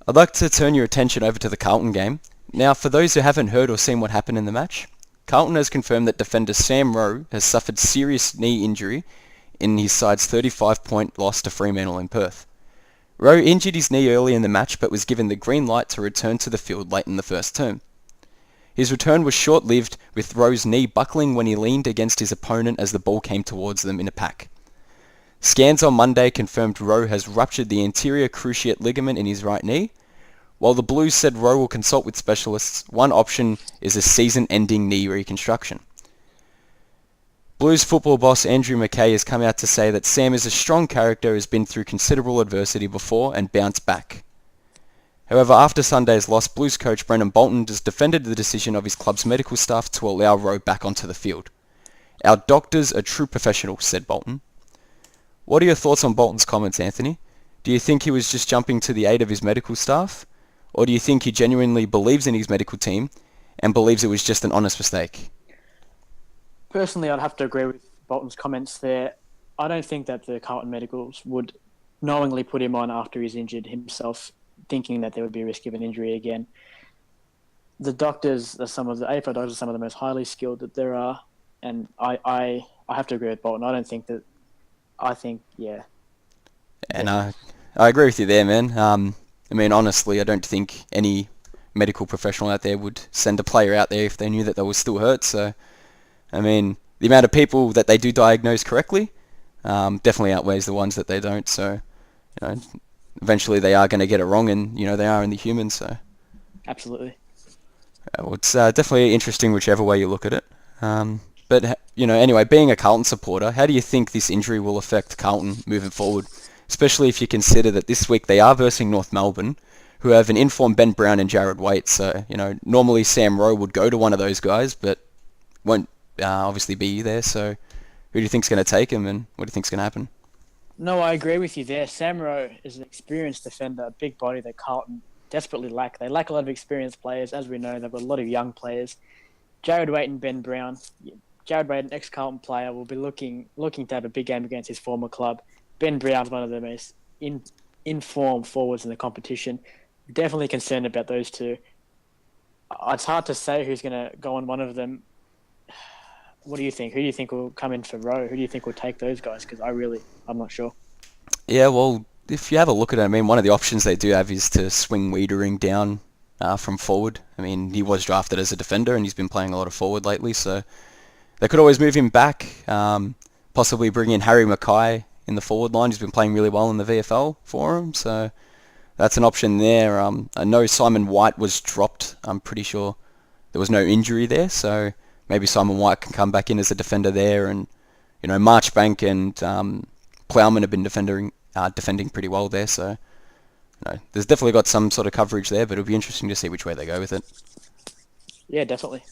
I'd like to turn your attention over to the Carlton game. Now, for those who haven't heard or seen what happened in the match, Carlton has confirmed that defender Sam Rowe has suffered serious knee injury in his side's 35-point loss to Fremantle in Perth. Rowe injured his knee early in the match but was given the green light to return to the field late in the first term. His return was short-lived, with Rowe's knee buckling when he leaned against his opponent as the ball came towards them in a pack. Scans on Monday confirmed Rowe has ruptured the anterior cruciate ligament in his right knee. While the Blues said Rowe will consult with specialists, one option is a season-ending knee reconstruction. Blues football boss Andrew McKay has come out to say that Sam is a strong character, has been through considerable adversity before and bounced back. However, after Sunday's loss, Blues coach Brendan Bolton has defended the decision of his club's medical staff to allow Rowe back onto the field. Our doctors are true professionals, said Bolton. What are your thoughts on Bolton's comments, Anthony? Do you think he was just jumping to the aid of his medical staff? Or do you think he genuinely believes in his medical team and believes it was just an honest mistake? Personally, I'd have to agree with Bolton's comments there. I don't think that the Carlton Medicals would knowingly put him on after he's injured himself, thinking that there would be a risk of an injury again. The doctors are the AFL doctors are some of the most highly skilled that there are, and I have to agree with Bolton. Yeah. And I agree with you there, man. Honestly, I don't think any medical professional out there would send a player out there if they knew that they were still hurt. So, the amount of people that they do diagnose correctly definitely outweighs the ones that they don't. So, eventually they are going to get it wrong, and they are only human. So, Absolutely. it's definitely interesting whichever way you look at it. Anyway, being a Carlton supporter, how do you think this injury will affect Carlton moving forward? Especially if you consider that this week they are versing North Melbourne, who have an informed Ben Brown and Jared Waite. So, normally Sam Rowe would go to one of those guys, but won't obviously be there. So, who do you think's going to take him, and what do you think's going to happen? No, I agree with you there. Sam Rowe is an experienced defender, a big body that Carlton desperately lack. They lack a lot of experienced players. As we know, they've got a lot of young players. Jared Waite and Ben Brown. Jared Waite, an ex-Carlton player, will be looking to have a big game against his former club. Ben Brown's one of the most informed forwards in the competition. Definitely concerned about those two. It's hard to say who's going to go on one of them. What do you think? Who do you think will come in for Rowe? Who do you think will take those guys? Because I'm not sure. Yeah, well, if you have a look at it, one of the options they do have is to swing Wiedering down from forward. He was drafted as a defender and he's been playing a lot of forward lately, so they could always move him back, possibly bring in Harry Mackay in the forward line. He's been playing really well in the VFL for him, so that's an option there. I know Simon White was dropped. I'm pretty sure there was no injury there, so maybe Simon White can come back in as a defender there. And Marchbank and Plowman have been defending pretty well there, so there's definitely got some sort of coverage there, but it'll be interesting to see which way they go with it. Yeah, definitely.